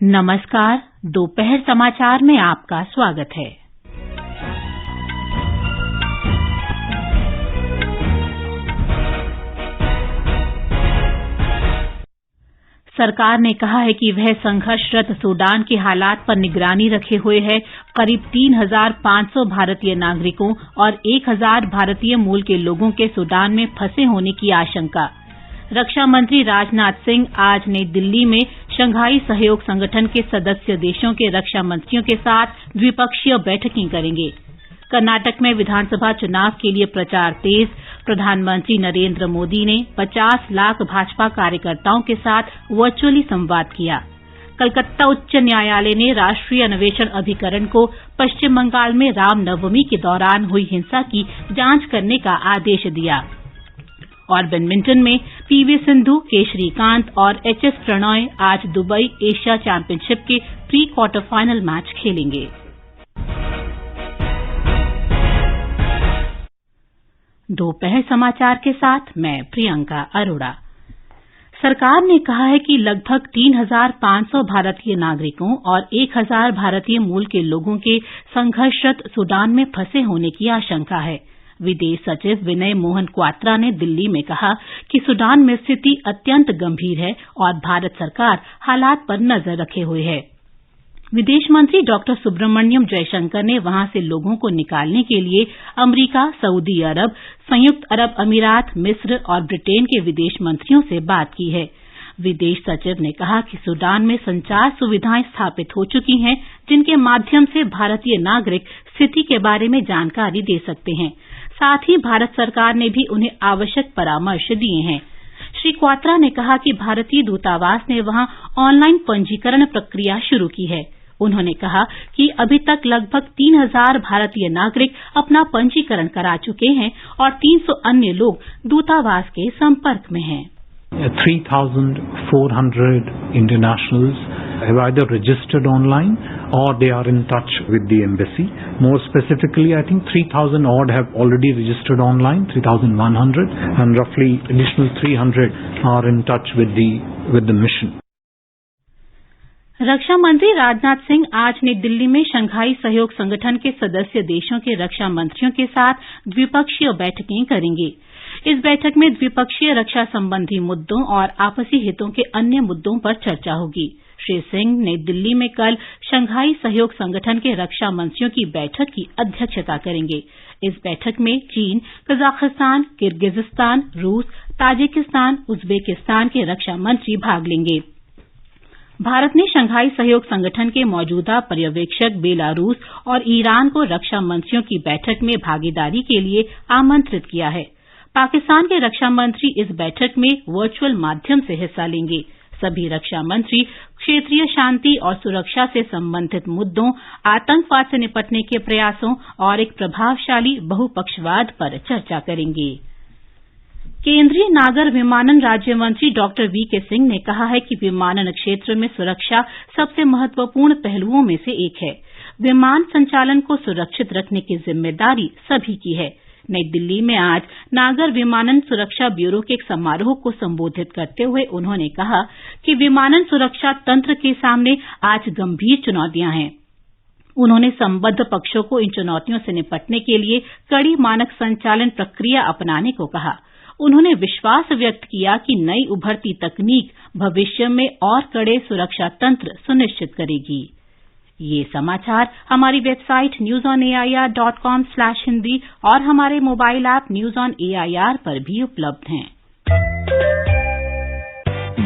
नमस्कार, दोपहर समाचार में आपका स्वागत है। सरकार ने कहा है कि वह संघर्षरत सूडान के हालात पर निगरानी रखे हुए है। करीब 3,500 भारतीय नागरिकों और 1,000 भारतीय मूल के लोगों के सूडान में फंसे होने की आशंका। रक्षा मंत्री राजनाथ सिंह आज नई दिल्ली में शंघाई सहयोग संगठन के सदस्य देशों के रक्षा मंत्रियों के साथ द्विपक्षीय बैठकें करेंगे। कर्नाटक में विधानसभा चुनाव के लिए प्रचार तेज। प्रधानमंत्री नरेंद्र मोदी ने 50 लाख भाजपा कार्यकर्ताओं के साथ वर्चुअली संवाद किया। कलकत्ता उच्च न्यायालय ने राष्ट्रीय अन्वेषण अभिकरण को पश्चिम बंगाल में रामनवमी के दौरान हुई हिंसा की जांच करने का आदेश दिया। और बैडमिंटन में पीवी सिंधु, के श्रीकांत और एचएस प्रणॉय आज दुबई एशिया चैंपियनशिप के प्री क्वार्टर फाइनल मैच खेलेंगे। दोपहर समाचार के साथ मैं प्रियंका अरोड़ा। सरकार ने कहा है कि लगभग 3,500 भारतीय नागरिकों और 1,000 भारतीय मूल के लोगों के संघर्षरत सूडान में फंसे होने की आशंका है। विदेश सचिव विनय मोहन क्वात्रा ने दिल्ली में कहा कि सूडान में स्थिति अत्यंत गंभीर है और भारत सरकार हालात पर नजर रखे हुए है। विदेश मंत्री डॉक्टर सुब्रमण्यम जयशंकर ने वहां से लोगों को निकालने के लिए अमेरिका, सऊदी अरब, संयुक्त अरब अमीरात, मिस्र और ब्रिटेन के विदेश मंत्रियों से बात की है। विदेश सचिव ने कहा कि सूडान में संचार सुविधाएं स्थापित हो चुकी हैं, जिनके माध्यम से भारतीय नागरिक स्थिति के बारे में जानकारी दे सकते हैं। साथ ही भारत सरकार ने भी उन्हें आवश्यक परामर्श दिए हैं। श्री क्वात्रा ने कहा कि भारतीय दूतावास ने वहां ऑनलाइन पंजीकरण प्रक्रिया शुरू की है। उन्होंने कहा कि अभी तक लगभग 3,000 भारतीय नागरिक अपना पंजीकरण करा चुके हैं और 300 अन्य लोग दूतावास के संपर्क में हैं। 3,400 Indian nationals have either registered online or they are in touch with the embassy. More specifically, I think 3,000 odd have already registered online, 3,100, and roughly additional 300 are in touch with the mission. रक्षा मंत्री राजनाथ सिंह आज नई दिल्ली में Shanghai सहयोग संगठन के सदस्य देशों के रक्षा मंत्रियों के साथ द्विपक्षीय बैठकें करेंगे। इस बैठक में द्विपक्षीय रक्षा संबंधी मुद्दों और आपसी हितों के अन्य मुद्दों पर चर्चा होगी। श्री सिंह नई दिल्ली में कल शंघाई सहयोग संगठन के रक्षा मंत्रियों की बैठक की अध्यक्षता करेंगे। इस बैठक में चीन, कजाकिस्तान, किर्गिजिस्तान, रूस, ताजिकिस्तान, उज्बेकिस्तान के रक्षा मंत्री भाग लेंगे। भारत ने शंघाई सहयोग संगठन के मौजूदा पर्यवेक्षक बेलारूस और ईरान को रक्षा मंत्रियों की बैठक में भागीदारी के लिए आमंत्रित किया है। पाकिस्तान के रक्षा मंत्री इस बैठक में वर्चुअल माध्यम से हिस्सा लेंगे। सभी रक्षा मंत्री क्षेत्रीय शांति और सुरक्षा से संबंधित मुद्दों, आतंकवाद से निपटने के प्रयासों और एक प्रभावशाली बहुपक्षवाद पर चर्चा करेंगे। केंद्रीय नागर विमानन राज्य मंत्री डॉक्टर वीके सिंह ने कहा है कि विमानन क्षेत्र में सुरक्षा सबसे महत्वपूर्ण पहलुओं में से एक है। विमान संचालन को सुरक्षित रखने की जिम्मेदारी सभी की है। नई दिल्ली में आज नागर विमानन सुरक्षा ब्यूरो के एक समारोह को संबोधित करते हुए उन्होंने कहा कि विमानन सुरक्षा तंत्र के सामने आज गंभीर चुनौतियां हैं। उन्होंने संबद्ध पक्षों को इन चुनौतियों से निपटने के लिए कड़ी मानक संचालन प्रक्रिया अपनाने को कहा। उन्होंने विश्वास व्यक्त किया कि नई उभरती तकनीक भविष्य में और कड़े सुरक्षा तंत्र सुनिश्चित करेगी। ये समाचार हमारी वेबसाइट newsonair.com/hindi और हमारे mobile app news on AIR पर भी उपलब्ध हैं।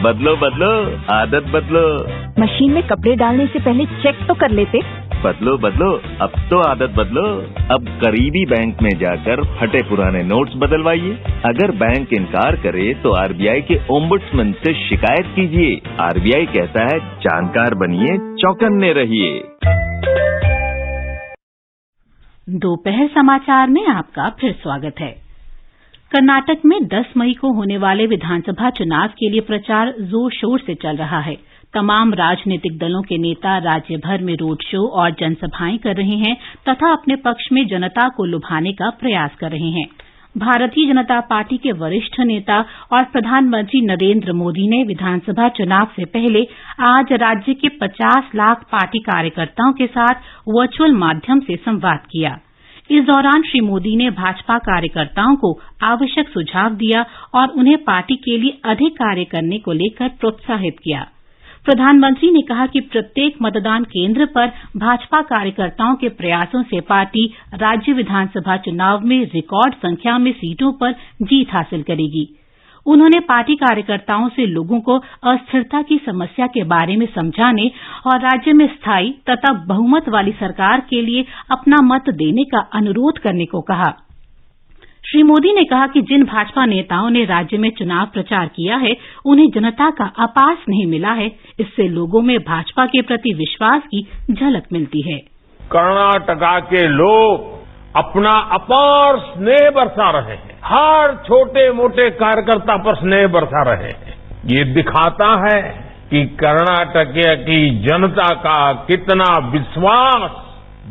बदलो बदलो आदत बदलो। मशीन में कपड़े डालने से पहले चेक तो कर लेते। बदलो बदलो अब तो आदत बदलो। अब करीबी बैंक में जाकर फटे पुराने नोट्स बदलवाइए। अगर बैंक इनकार करे तो आरबीआई के ओम्बुड्समैन से शिकायत कीजिए। आरबीआई कहता है जानकार बनिए, चौकन्ने रहिए। दोपहर समाचार में आपका फिर स्वागत है। कर्नाटक में 10 मई को होने वाले विधानसभा चुनाव के लिए प्रचार जोर शोर से चल रहा है। तमाम राजनीतिक दलों के नेता राज्य भर में रोड शो और जनसभाएं कर रहे हैं तथा अपने पक्ष में जनता को लुभाने का प्रयास कर रहे हैं। भारतीय जनता पार्टी के वरिष्ठ नेता और प्रधानमंत्री नरेंद्र मोदी ने विधानसभा चुनाव से पहले आज राज्य के 50 लाख पार्टी कार्यकर्ताओं के साथ वर्चुअल माध्यम से संवाद किया। इस दौरान श्री मोदी ने भाजपा कार्यकर्ताओं को आवश्यक सुझाव दिया और उन्हें पार्टी के लिए अधिक कार्य करने को लेकर प्रोत्साहित किया। प्रधानमंत्री ने कहा कि प्रत्येक मतदान केंद्र पर भाजपा कार्यकर्ताओं के प्रयासों से पार्टी राज्य विधानसभा चुनाव में रिकॉर्ड संख्या में सीटों पर जीत हासिल करेगी। उन्होंने पार्टी कार्यकर्ताओं से लोगों को अस्थिरता की समस्या के बारे में समझाने और राज्य में स्थायी तथा बहुमत वाली सरकार के लिए अपना मत देने का अनुरोध करने को कहा। श्री मोदी ने कहा कि जिन भाजपा नेताओं ने राज्य में चुनाव प्रचार किया है, उन्हें जनता का आपास नहीं मिला है। इससे लोगों में भाजपा के प्रति विश्वास की झलक मिलती है। कर्नाटका के लोग अपना अपार स्नेह बरसा रहे हैं, हर छोटे मोटे कार्यकर्ता पर स्नेह बरसा रहे हैं। ये दिखाता है कि कर्नाटक की जनता का कितना विश्वास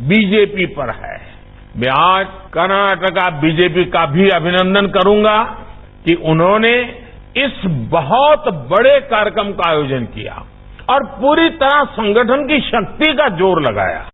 बीजेपी पर है। मैं आज कर्नाटका बीजेपी का भी अभिनंदन करूंगा कि उन्होंने इस बहुत बड़े कार्यक्रम का आयोजन किया और पूरी तरह संगठन की शक्ति का जोर लगाया।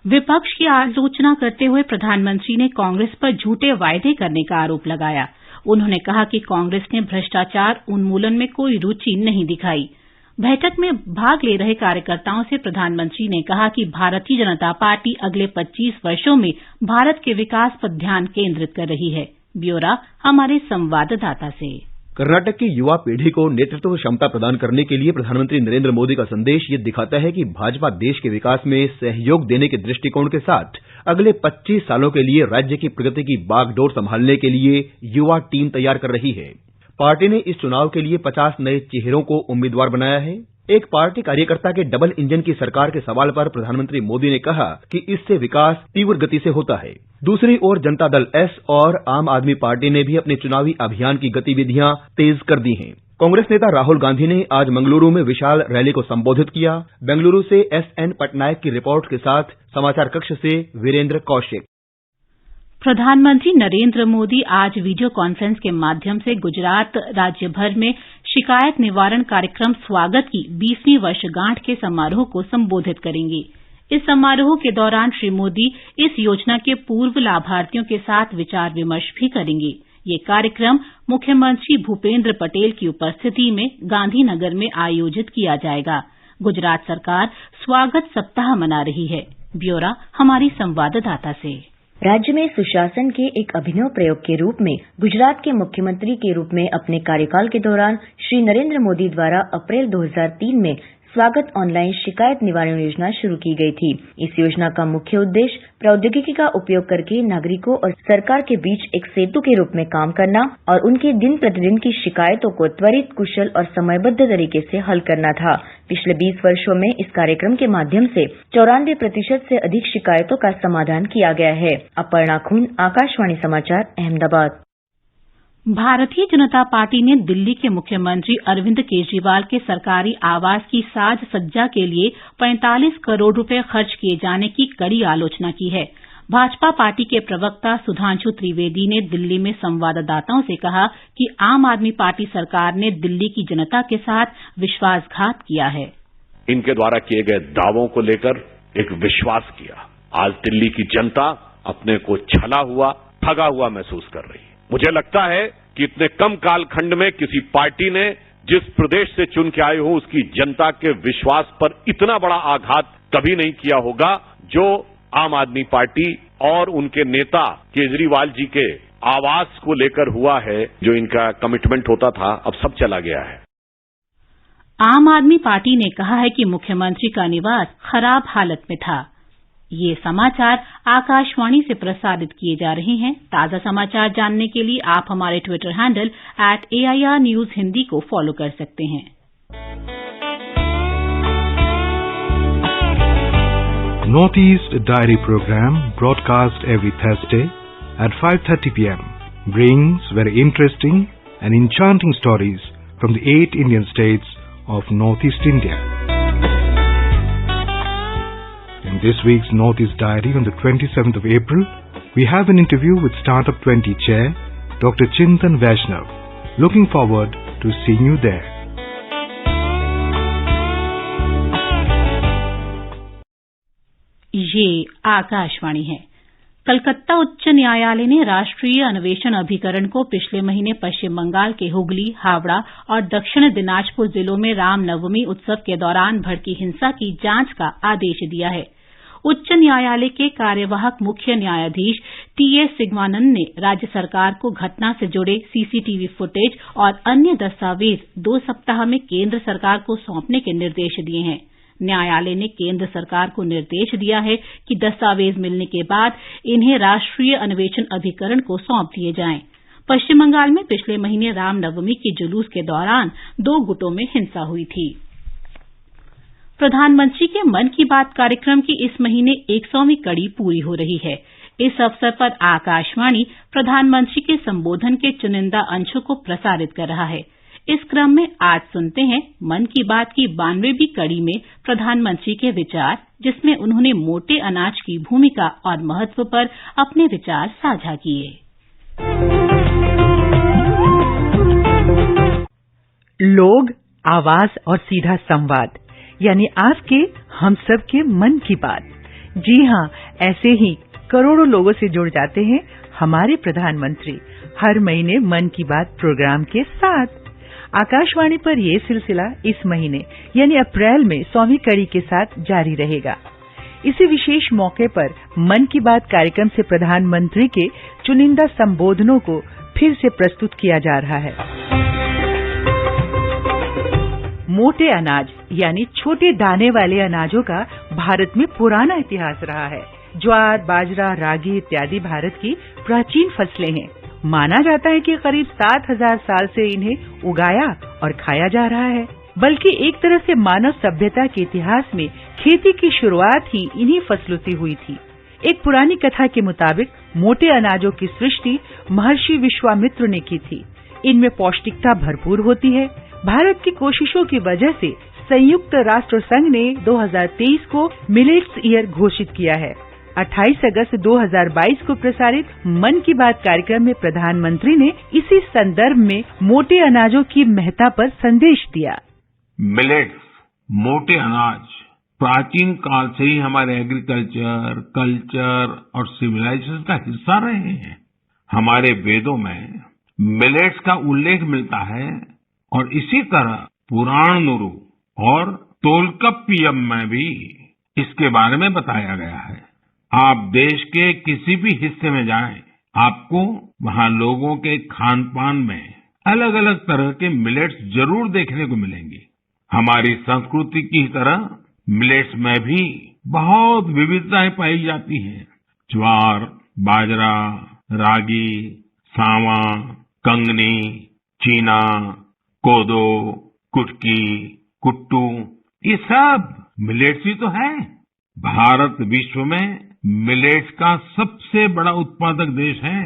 विपक्ष की आलोचना करते हुए प्रधानमंत्री ने कांग्रेस पर झूठे वायदे करने का आरोप लगाया। उन्होंने कहा कि कांग्रेस ने भ्रष्टाचार उन्मूलन में कोई रुचि नहीं दिखाई। बैठक में भाग ले रहे कार्यकर्ताओं से प्रधानमंत्री ने कहा कि भारतीय जनता पार्टी अगले 25 वर्षों में भारत के विकास पर ध्यान केंद्रित कर रही है। ब्यौरा हमारे संवाददाता से। कर्नाटक की युवा पीढ़ी को नेतृत्व क्षमता प्रदान करने के लिए प्रधानमंत्री नरेंद्र मोदी का संदेश ये दिखाता है कि भाजपा देश के विकास में सहयोग देने के दृष्टिकोण के साथ अगले 25 सालों के लिए राज्य की प्रगति की बागडोर संभालने के लिए युवा टीम तैयार कर रही है। पार्टी ने इस चुनाव के लिए 50 नए चेहरों को उम्मीदवार बनाया है। एक पार्टी कार्यकर्ता के डबल इंजन की सरकार के सवाल पर प्रधानमंत्री मोदी ने कहा कि इससे विकास तीव्र गति से होता है। दूसरी ओर जनता दल एस और आम आदमी पार्टी ने भी अपने चुनावी अभियान की गतिविधियां तेज कर दी हैं। कांग्रेस नेता राहुल गांधी ने आज मंगलुरु में विशाल रैली को संबोधित किया। बेंगलुरु से एसएन पटनायक की रिपोर्ट के साथ समाचार कक्ष से वीरेंद्र कौशिक। प्रधानमंत्री नरेंद्र मोदी आज वीडियो कॉन्फ्रेंस के माध्यम से गुजरात राज्य भर में शिकायत निवारण कार्यक्रम स्वागत की 20वीं वर्षगांठ के समारोह को संबोधित करेंगे। इस समारोह के दौरान श्री मोदी इस योजना के पूर्व लाभार्थियों के साथ विचार विमर्श भी करेंगे। ये कार्यक्रम मुख्यमंत्री भूपेंद्र पटेल की उपस्थिति में गांधीनगर में आयोजित किया जाएगा। गुजरात सरकार स्वागत सप्ताह मना रही है। ब्यौरा हमारी संवाददाता से। राज्य में सुशासन के एक अभिनव प्रयोग के रूप में गुजरात के मुख्यमंत्री के रूप में अपने कार्यकाल के दौरान श्री नरेंद्र मोदी द्वारा अप्रैल 2003 में स्वागत ऑनलाइन शिकायत निवारण योजना शुरू की गई थी। इस योजना का मुख्य उद्देश्य प्रौद्योगिकी का उपयोग करके नागरिकों और सरकार के बीच एक सेतु के रूप में काम करना और उनके दिन प्रतिदिन की शिकायतों को त्वरित, कुशल और समयबद्ध तरीके से हल करना था। पिछले 20 वर्षों में इस कार्यक्रम के माध्यम से 94% से अधिक शिकायतों का समाधान किया गया है। अपर्णा खून, आकाशवाणी समाचार, अहमदाबाद। भारतीय जनता पार्टी ने दिल्ली के मुख्यमंत्री अरविंद केजरीवाल के सरकारी आवास की साज सज्जा के लिए 45 करोड़ रुपए खर्च किए जाने की कड़ी आलोचना की है। भाजपा पार्टी के प्रवक्ता सुधांशु त्रिवेदी ने दिल्ली में संवाददाताओं से कहा कि आम आदमी पार्टी सरकार ने दिल्ली की जनता के साथ विश्वासघात किया है। इनके द्वारा किए गए दावों को लेकर एक विश्वास किया। आज दिल्ली की जनता अपने को छला हुआ, ठगा हुआ महसूस कर रही है। मुझे लगता है कि इतने कम कालखंड में किसी पार्टी ने जिस प्रदेश से चुन के आए हो उसकी जनता के विश्वास पर इतना बड़ा आघात कभी नहीं किया होगा जो आम आदमी पार्टी और उनके नेता केजरीवाल जी के आवास को लेकर हुआ है। जो इनका कमिटमेंट होता था अब सब चला गया है। आम आदमी पार्टी ने कहा है कि मुख्यमंत्री का निवास खराब हालत में था। ये समाचार आकाशवाणी से प्रसारित किए जा रहे हैं। ताजा समाचार जानने के लिए आप हमारे Twitter handle @AIR News Hindi को फॉलो कर सकते हैं। Northeast Diary program broadcast every Thursday at 5:30 p.m. brings very interesting and enchanting stories from the 8 Indian states of Northeast India. In this week's Northeast Diary on the 27th of April, we have an interview with Startup 20 Chair, Dr. Chintan Vaishnav. Looking forward to seeing you there. ये आकाशवाणी है। कलकत्ता उच्च न्यायालय ने राष्ट्रीय अन्वेषण अभिकरण को पिछले महीने पश्चिम बंगाल के हुगली, हावड़ा और दक्षिण दिनाजपुर जिलों में रामनवमी उत्सव के दौरान भड़की हिंसा की जांच का आदेश दिया है। उच्च न्यायालय के कार्यवाहक मुख्य न्यायाधीश टीएस सिगवानंद ने राज्य सरकार को घटना से जुड़े सीसीटीवी फुटेज और अन्य दस्तावेज 2 सप्ताह में केंद्र सरकार को सौंपने के निर्देश दिए हैं। न्यायालय ने केंद्र सरकार को निर्देश दिया है कि दस्तावेज मिलने के बाद इन्हें राष्ट्रीय अन्वेषण अभिकरण को सौंप दिए जाएं। पश्चिम बंगाल में पिछले महीने रामनवमी के जुलूस के दौरान 2 गुटों में हिंसा हुई थी। प्रधानमंत्री के मन की बात कार्यक्रम की इस महीने 100वीं कड़ी पूरी हो रही है। इस अवसर पर आकाशवाणी प्रधानमंत्री के संबोधन के चुनिंदा अंशों को प्रसारित कर रहा है। इस क्रम में आज सुनते हैं मन की बात की 92वीं कड़ी में प्रधानमंत्री के विचार, जिसमें उन्होंने मोटे अनाज की भूमिका और महत्व पर अपने विचार साझा किए। लोग, आवाज और सीधा संवाद, यानी आपके हम सब के मन की बात। जी हाँ, ऐसे ही करोड़ों लोगों से जुड़ जाते हैं हमारे प्रधानमंत्री हर महीने मन की बात प्रोग्राम के साथ। आकाशवाणी पर यह सिलसिला इस महीने यानी अप्रैल में 100वीं कड़ी के साथ जारी रहेगा। इसी विशेष मौके पर मन की बात कार्यक्रम से प्रधानमंत्री के चुनिंदा संबोधनों को फिर से प्रस्तुत किया जा रहा है। मोटे अनाज यानी छोटे दाने वाले अनाजों का भारत में पुराना इतिहास रहा है। ज्वार, बाजरा, रागी इत्यादि भारत की प्राचीन फसलें हैं। माना जाता है कि करीब 7000 साल से इन्हें उगाया और खाया जा रहा है। बल्कि एक तरह से मानव सभ्यता के इतिहास में खेती की शुरुआत ही इन्हीं फसलों से हुई थी। एक पुरानी कथा के मुताबिक मोटे अनाजों की सृष्टि महर्षि विश्वामित्र ने की थी। इनमें पौष्टिकता भरपूर होती है। भारत की कोशिशों की वजह से संयुक्त राष्ट्र संघ ने 2023 को मिलेट्स ईयर घोषित किया है। 28 अगस्त 2022 को प्रसारित मन की बात कार्यक्रम में प्रधानमंत्री ने इसी संदर्भ में मोटे अनाजों की महत्ता पर संदेश दिया। मिलेट्स, मोटे अनाज प्राचीन काल से ही हमारे एग्रीकल्चर, कल्चर और सिविलाइजेशन का हिस्सा रहे हैं। हमारे वेदों में मिलेट्स का उल्लेख मिलता है और इसी तरह पुराणनुरु और तोलकप्पियम में भी इसके बारे में बताया गया है। आप देश के किसी भी हिस्से में जाएं, आपको वहां लोगों के खान पान में अलग अलग तरह के मिलेट्स जरूर देखने को मिलेंगे। हमारी संस्कृति की तरह मिलेट्स में भी बहुत विविधताएं पाई जाती हैं। ज्वार, बाजरा, रागी, सावा, कंगनी, चीना, कोदो, कुटकी, कुट्टू, ये सब मिलेट्स ही तो है। भारत विश्व में मिलेट्स का सबसे बड़ा उत्पादक देश है।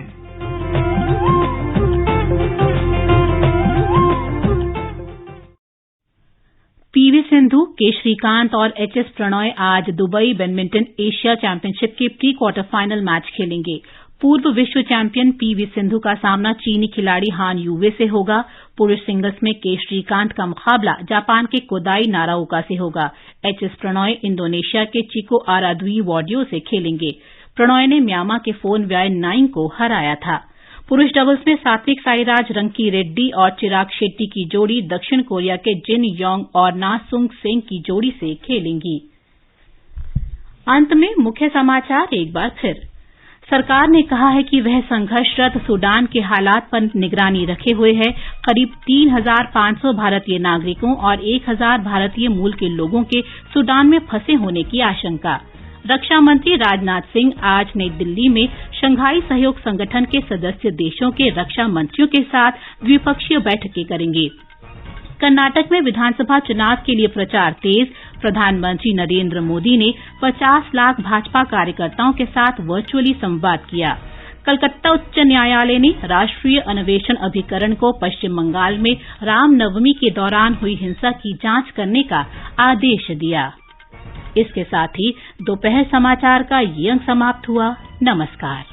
पीवी सिंधु, के श्रीकांत और एचएस प्रणॉय आज दुबई बैडमिंटन एशिया चैंपियनशिप के प्री क्वार्टर फाइनल मैच खेलेंगे। पूर्व विश्व चैंपियन पीवी सिंधु का सामना चीनी खिलाड़ी हान यूवे से होगा। पुरुष सिंगल्स में के श्रीकांत का मुकाबला जापान के कोदाई नाराओका से होगा। एचएस प्रणॉय इंडोनेशिया के चिको आराद्वी वॉडियो से खेलेंगे। प्रणॉय ने म्यांमार के फोन व्याय नाइंग को हराया था। पुरुष डबल्स में सात्विक साईराज, रंकी रेड्डी और चिराग शेट्टी की जोड़ी दक्षिण कोरिया के जिन योंग और ना सुंग सेंग की जोड़ी से खेलेंगी। अंत में मुख्य समाचार एक बार फिर। सरकार ने कहा है कि वह संघर्षरत सूडान के हालात पर निगरानी रखे हुए है। करीब 3500 भारतीय नागरिकों और 1000 भारतीय मूल के लोगों के सूडान में फंसे होने की आशंका। रक्षा मंत्री राजनाथ सिंह आज नई दिल्ली में शंघाई सहयोग संगठन के सदस्य देशों के रक्षा मंत्रियों के साथ द्विपक्षीय बैठकें करेंगे। कर्नाटक में विधानसभा चुनाव के लिए प्रचार तेज। प्रधानमंत्री नरेंद्र मोदी ने 50 लाख भाजपा कार्यकर्ताओं के साथ वर्चुअली संवाद किया। कलकत्ता उच्च न्यायालय ने राष्ट्रीय अन्वेषण अभिकरण को पश्चिम बंगाल में रामनवमी के दौरान हुई हिंसा की जांच करने का आदेश दिया। इसके साथ ही दोपहर समाचार का ये अंक समाप्त हुआ। नमस्कार।